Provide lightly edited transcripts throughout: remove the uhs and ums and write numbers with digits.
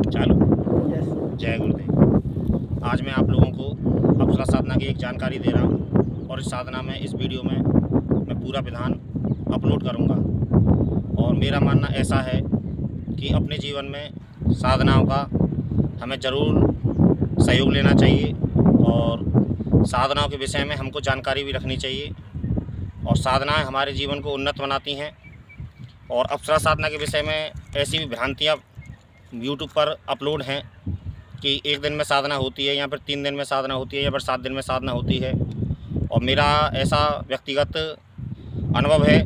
चालू। जय गुरुदेव। आज मैं आप लोगों को अप्सरा साधना की एक जानकारी दे रहा हूँ और इस साधना में, इस वीडियो में मैं पूरा विधान अपलोड करूँगा। और मेरा मानना ऐसा है कि अपने जीवन में साधनाओं का हमें ज़रूर सहयोग लेना चाहिए और साधनाओं के विषय में हमको जानकारी भी रखनी चाहिए। और साधनाएँ हमारे जीवन को उन्नत बनाती हैं। और अप्सरा साधना के विषय में ऐसी भी भ्रांतियाँ यूट्यूब पर अपलोड हैं कि 1 दिन में साधना होती है या फिर 3 दिन में साधना होती है या फिर 7 दिन में साधना होती है। और मेरा ऐसा व्यक्तिगत अनुभव है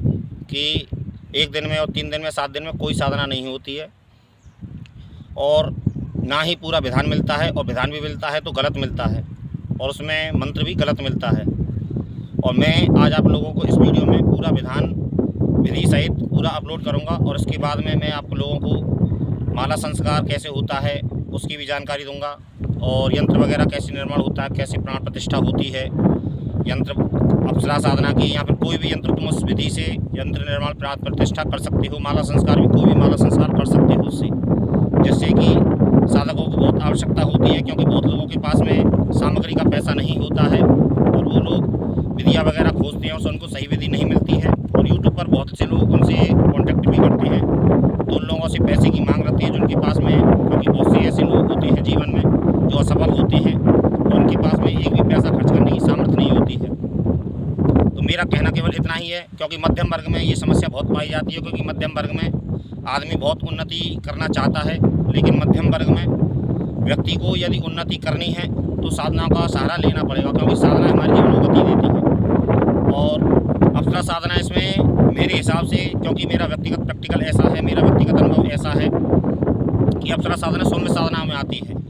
कि 1 दिन में और 3 दिन में 7 दिन में कोई साधना नहीं होती है और ना ही पूरा विधान मिलता है। और विधान भी मिलता है तो गलत मिलता है और उसमें मंत्र भी गलत मिलता है। और मैं आज आप लोगों को इस वीडियो में पूरा विधान विधि सहित पूरा अपलोड करूंगा। और इसके बाद में मैं आप लोगों को माला संस्कार कैसे होता है उसकी भी जानकारी दूंगा। और यंत्र वगैरह कैसे निर्माण होता है, कैसे प्राण प्रतिष्ठा होती है यंत्र अप्सरा साधना की, या फिर कोई भी यंत्र तुम उस विधि से यंत्र निर्माण प्राण प्रतिष्ठा कर सकते हो। माला संस्कार भी कोई भी माला संस्कार कर सकते हो उससे, जिससे कि साधकों को बहुत आवश्यकता होती है। क्योंकि बहुत लोगों के पास में सामग्री का पैसा नहीं होता है और वो लोग विधियाँ वगैरह खोजते हैं और उनको सही विधि नहीं मिलती है। और यूट्यूब पर बहुत से लोग उनसे कॉन्टेक्ट भी करते हैं तो उन लोगों से पैसे की मांग रहती है जिनके पास में, क्योंकि बहुत से ऐसे लोग होते हैं जीवन में जो असफल होते हैं और उनके पास में एक भी पैसा खर्च करने की सामर्थ्य नहीं होती है। तो मेरा कहना केवल इतना ही है, क्योंकि मध्यम वर्ग में ये समस्या बहुत पाई जाती है। क्योंकि मध्यम वर्ग में आदमी बहुत उन्नति करना चाहता है, लेकिन मध्यम वर्ग में व्यक्ति को यदि उन्नति करनी है तो साधनाओं का सहारा लेना पड़ेगा। क्योंकि साधना हमारे जीवन को गति देती है। और अप्सरा साधना इसमें मेरे हिसाब से, क्योंकि मेरा व्यक्तिगत प्रैक्टिकल ऐसा है, मेरा व्यक्तिगत अनुभव ऐसा है कि अप्सरा साधना सौम्य साधना में आती है।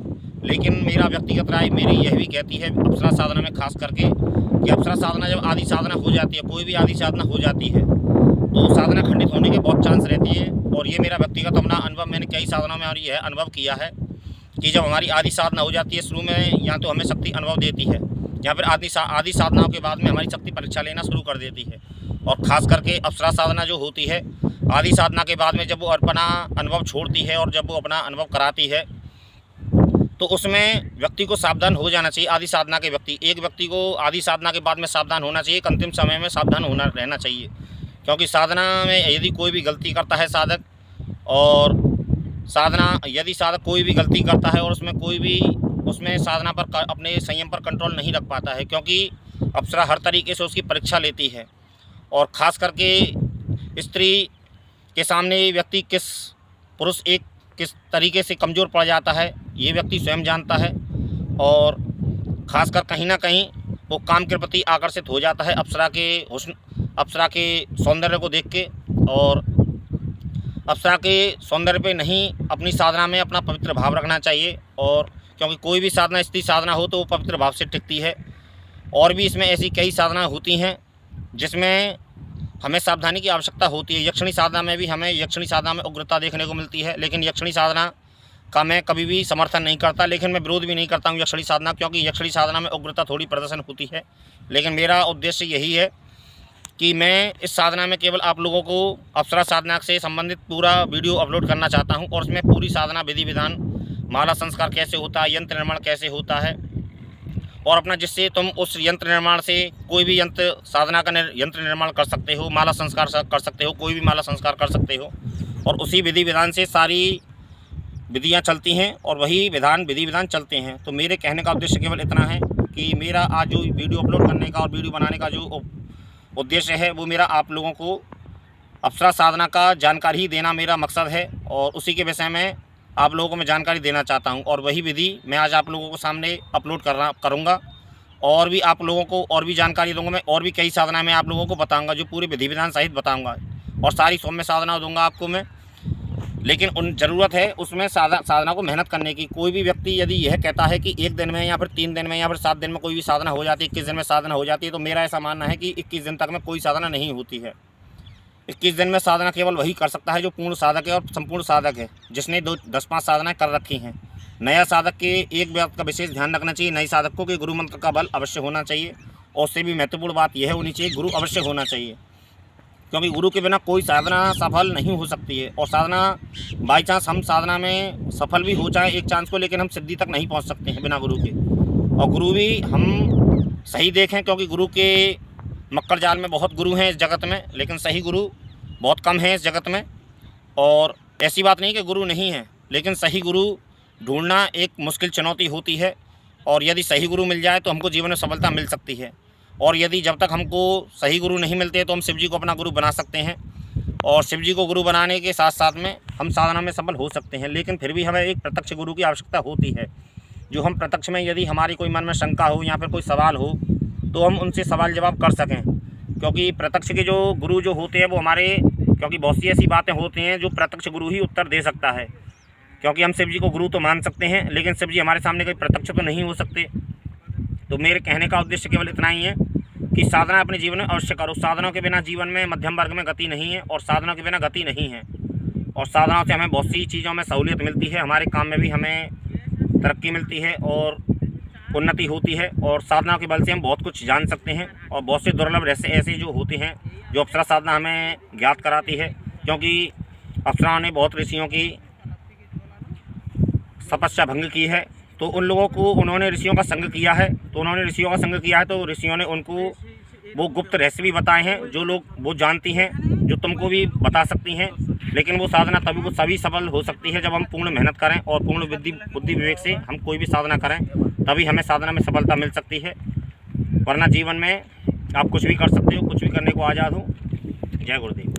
लेकिन मेरा व्यक्तिगत राय मेरी यह भी कहती है अप्सरा साधना में खास करके कि अप्सरा साधना जब आदि साधना हो जाती है, कोई भी आदि साधना हो जाती है तो साधना खंडित होने के बहुत चांस रहती है। और ये मेरा व्यक्तिगत अपना अनुभव, मैंने कई साधनाओं में और यह अनुभव किया है कि जब हमारी आदि साधना हो जाती है, शुरू में या तो हमें शक्ति अनुभव देती है या फिर आदि साधनाओं के बाद में हमारी शक्ति परीक्षा लेना शुरू कर देती है। और ख़ास करके अप्सरा साधना जो होती है आदि साधना के बाद में, जब वो अपना अनुभव छोड़ती है और जब वो अपना अनुभव कराती है तो उसमें व्यक्ति को सावधान हो जाना चाहिए। आदि साधना के व्यक्ति, एक व्यक्ति को आदि साधना के बाद में सावधान होना चाहिए, अंतिम समय में सावधान होना रहना चाहिए। क्योंकि साधना में यदि कोई भी गलती करता है साधक, और साधना यदि साधक कोई भी गलती करता है और उसमें साधना पर अपने संयम पर कंट्रोल नहीं रख पाता है, क्योंकि अप्सरा हर तरीके से उसकी परीक्षा लेती है। और ख़ास करके स्त्री के सामने व्यक्ति पुरुष किस तरीके से कमज़ोर पड़ जाता है ये व्यक्ति स्वयं जानता है। और ख़ासकर कहीं ना कहीं वो काम के प्रति आकर्षित हो जाता है अप्सरा के हुस्न, अप्सरा के सौंदर्य को देख के। और अप्सरा के सौंदर्य पे नहीं, अपनी साधना में अपना पवित्र भाव रखना चाहिए। और क्योंकि कोई भी साधना स्त्री साधना हो तो वो पवित्र भाव से टिकती है। और भी इसमें ऐसी कई साधना होती हैं जिसमें हमें सावधानी की आवश्यकता होती है। यक्षिणी साधना में भी हमें यक्षिणी साधना में उग्रता देखने को मिलती है, लेकिन यक्षिणी साधना का मैं कभी भी समर्थन नहीं करता, लेकिन मैं विरोध भी नहीं करता हूँ यक्षिणी साधना, क्योंकि यक्षिणी साधना में उग्रता थोड़ी प्रदर्शन होती है। लेकिन मेरा उद्देश्य यही है कि मैं इस साधना में केवल आप लोगों को अप्सरा साधना से संबंधित पूरा वीडियो अपलोड करना चाहता हूँ। और उसमें पूरी साधना विधि विधान, माला संस्कार कैसे होता है, यंत्र निर्माण कैसे होता है, और अपना जिससे तुम उस यंत्र निर्माण से कोई भी यंत्र साधना का यंत्र निर्माण कर सकते हो, माला संस्कार कर सकते हो, कोई भी माला संस्कार कर सकते हो। और उसी विधि विधान से सारी विधियाँ चलती हैं और वही विधि विधान चलते हैं। तो मेरे कहने का उद्देश्य केवल इतना है कि मेरा आज जो वीडियो अपलोड करने का और वीडियो बनाने का जो उद्देश्य है वो मेरा आप लोगों को अप्सरा साधना का जानकारी देना मेरा मकसद है। और उसी के विषय में आप लोगों को मैं जानकारी देना चाहता हूं। और वही विधि मैं आज आप लोगों को सामने अपलोड करूंगा। और भी आप लोगों को और भी जानकारी दूंगा मैं, और भी कई साधना मैं आप लोगों को बताऊंगा, जो पूरे विधि विधान सहित बताऊंगा। और सारी सौम्य साधना दूंगा आपको मैं। लेकिन ज़रूरत है उसमें साधना को मेहनत करने की। कोई भी व्यक्ति यदि यह कहता है कि 1 दिन में या फिर 3 दिन में या फिर 7 दिन में कोई भी साधना हो जाती है, 21 दिन में साधना हो जाती है, तो मेरा ऐसा मानना है कि 21 दिन तक में कोई साधना नहीं होती है। 21 दिन में साधना केवल वही कर सकता है जो पूर्ण साधक है और संपूर्ण साधक है, जिसने 10-5 साधनाएँ कर रखी हैं। नया साधक के एक बात का विशेष ध्यान रखना चाहिए, नए साधक को कि गुरु मंत्र का बल अवश्य होना चाहिए। और उससे भी महत्वपूर्ण बात यह होनी चाहिए, गुरु अवश्य होना चाहिए। क्योंकि गुरु के बिना कोई साधना सफल नहीं हो सकती है। और साधना बाई चांस हम साधना में सफल भी हो जाए एक चांस को, लेकिन हम सिद्धि तक नहीं पहुंच सकते हैं बिना गुरु के। और गुरु भी हम सही देखें, क्योंकि गुरु के मक्कर जाल में बहुत गुरु हैं इस जगत में, लेकिन सही गुरु बहुत कम है इस जगत में। और ऐसी बात नहीं कि गुरु नहीं है, लेकिन सही गुरु ढूंढना एक मुश्किल चुनौती होती है। और यदि सही गुरु मिल जाए तो हमको जीवन में सफलता मिल सकती है। और यदि जब तक हमको सही गुरु नहीं मिलते तो हम शिव जी को अपना गुरु बना सकते हैं, और शिव जी को गुरु बनाने के साथ साथ में हम साधना में सफल हो सकते हैं। लेकिन फिर भी हमें एक प्रत्यक्ष गुरु की आवश्यकता होती है, जो हम प्रत्यक्ष में यदि हमारी कोई मन में शंका हो या फिर कोई सवाल हो तो हम उनसे सवाल जवाब कर सकें। क्योंकि प्रत्यक्ष के जो गुरु जो होते हैं वो हमारे, क्योंकि बहुत सी ऐसी बातें होती हैं जो प्रत्यक्ष गुरु ही उत्तर दे सकता है। क्योंकि हम शिव जी को गुरु तो मान सकते हैं, लेकिन शिव जी हमारे सामने कोई प्रत्यक्ष तो नहीं हो सकते। तो मेरे कहने का उद्देश्य केवल इतना ही है कि साधना अपने जीवन में अवश्य करो। साधना के बिना जीवन में मध्यम वर्ग में गति नहीं है, और साधना के बिना गति नहीं है। और साधना से हमें बहुत सी चीज़ों में सहूलियत मिलती है, हमारे काम में भी हमें तरक्की मिलती है और उन्नति होती है। और साधना के बल से हम बहुत कुछ जान सकते हैं, और बहुत से दुर्लभ ऐसे जो होते हैं जो अप्सरा साधना हमें ज्ञात कराती है। क्योंकि अप्सराओं ने बहुत ऋषियों की तपस्या भंग की है, तो उन लोगों को उन्होंने ऋषियों का संग किया है, तो ऋषियों ने उनको वो गुप्त रहस्य भी बताए हैं जो लोग वो जानती हैं, जो तुमको भी बता सकती हैं। लेकिन वो साधना तभी सफल हो सकती है जब हम पूर्ण मेहनत करें और पूर्ण बुद्धि विवेक से हम कोई भी साधना करें, तभी हमें साधना में सफलता मिल सकती है। वरना जीवन में आप कुछ भी कर सकते हो, कुछ भी करने को आज़ाद हो। जय गुरुदेव।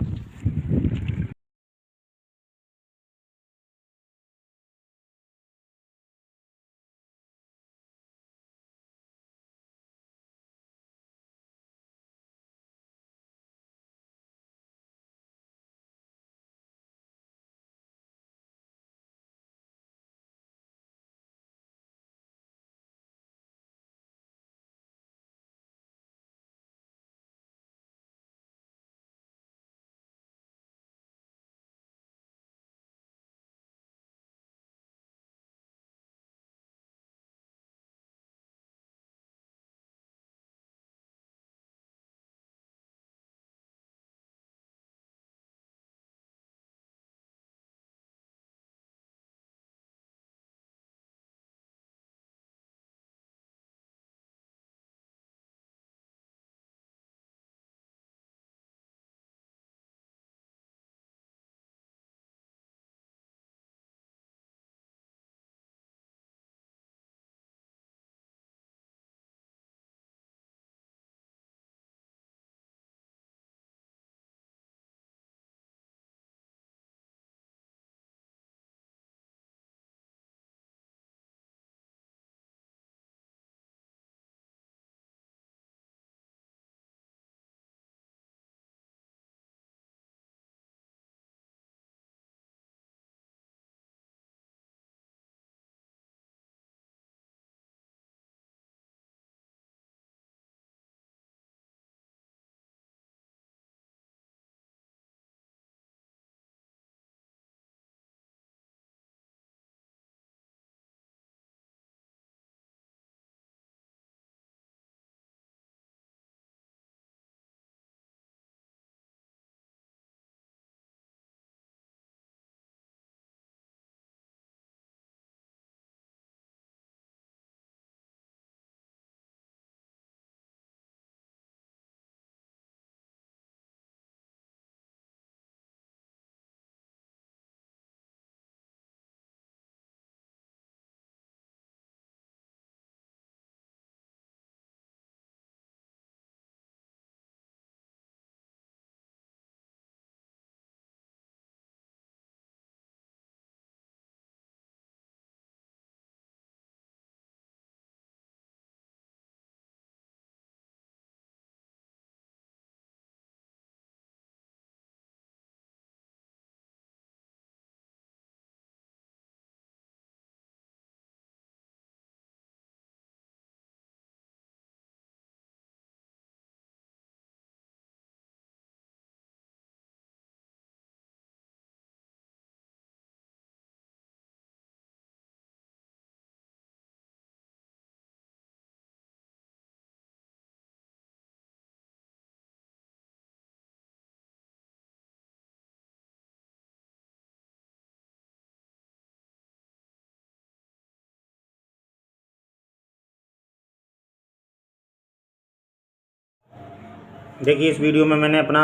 देखिए, इस वीडियो में मैंने अपना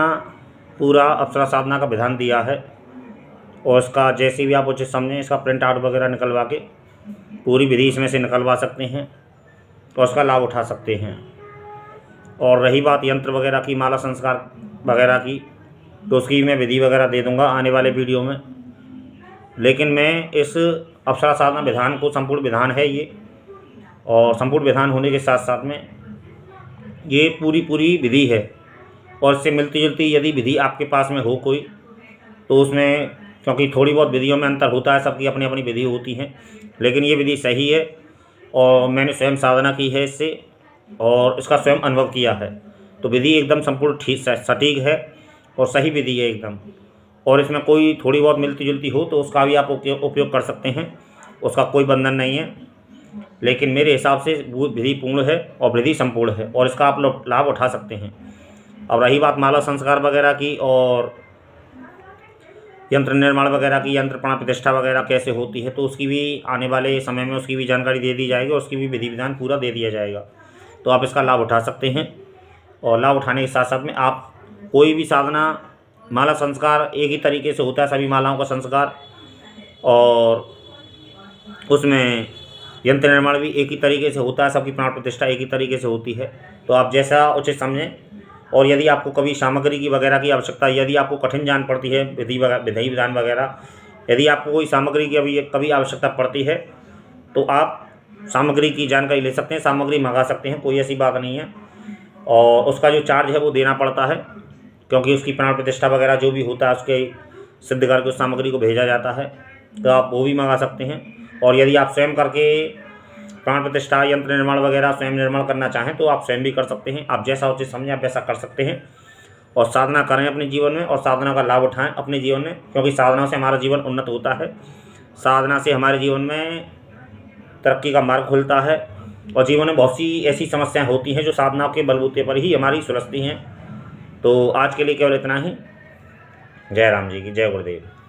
पूरा अप्सरा साधना का विधान दिया है और इसका जैसे भी आप उचित समझें इसका प्रिंट आउट वगैरह निकलवा के पूरी विधि इसमें से निकलवा सकते हैं और उसका लाभ उठा सकते हैं। और रही बात यंत्र वगैरह की, माला संस्कार वगैरह की, तो उसकी मैं विधि वगैरह दे दूंगा आने वाले वीडियो में। लेकिन मैं इस अप्सरा साधना विधान को, संपूर्ण विधान है ये, और संपूर्ण विधान होने के साथ साथ में ये पूरी विधि है और इससे मिलती जुलती यदि विधि आपके पास में हो कोई, तो उसमें, क्योंकि थोड़ी बहुत विधियों में अंतर होता है, सबकी अपनी अपनी विधि होती हैं, लेकिन ये विधि सही है और मैंने स्वयं साधना की है इससे और इसका स्वयं अनुभव किया है। तो विधि एकदम संपूर्ण ठीक सटीक है और सही विधि है एकदम। और इसमें कोई थोड़ी बहुत मिलती जुलती हो तो उसका भी आप उपयोग कर सकते हैं, उसका कोई बंधन नहीं है। लेकिन मेरे हिसाब से वो विधि पूर्ण है और विधि संपूर्ण है और इसका आप लाभ उठा सकते हैं। अब रही बात माला संस्कार वगैरह की और यंत्र निर्माण वगैरह की, यंत्र प्राण प्रतिष्ठा वगैरह कैसे होती है, तो उसकी भी आने वाले समय में उसकी भी जानकारी दे दी जाएगी और उसकी भी विधि विधान पूरा दे दिया जाएगा। तो आप इसका लाभ उठा सकते हैं और लाभ उठाने के साथ साथ में आप कोई भी साधना, माला संस्कार एक ही तरीके से होता है सभी मालाओं का संस्कार, और उसमें यंत्र निर्माण भी एक ही तरीके से होता है, सबकी प्राण प्रतिष्ठा एक ही तरीके से होती है। तो आप जैसा उचित समझें। और यदि आपको कभी सामग्री की वगैरह की आवश्यकता, यदि आपको कठिन जान पड़ती है विधि विधान वगैरह, यदि आपको कोई सामग्री की कभी आवश्यकता पड़ती है तो आप सामग्री की जानकारी ले सकते हैं, सामग्री मंगा सकते हैं, कोई ऐसी बात नहीं है। और उसका जो चार्ज है वो देना पड़ता है, क्योंकि उसकी प्राण प्रतिष्ठा वगैरह जो भी होता है उसके सिद्ध करके उस सामग्री को भेजा जाता है, तो आप वो भी मंगा सकते हैं। और यदि आप स्वयं करके प्राण प्रतिष्ठा, यंत्र निर्माण वगैरह स्वयं निर्माण करना चाहें तो आप स्वयं भी कर सकते हैं। आप जैसा उचित समझें आप वैसा कर सकते हैं और साधना करें अपने जीवन में और साधना का लाभ उठाएं अपने जीवन में, क्योंकि साधना से हमारा जीवन उन्नत होता है। साधना से हमारे जीवन में तरक्की का मार्ग खुलता है और जीवन में बहुत सी ऐसी समस्याएं होती हैं जो साधना के बलबूते पर ही हमारी सुलझती हैं। तो आज के लिए केवल इतना ही। जय राम जी की जय, गुरुदेव।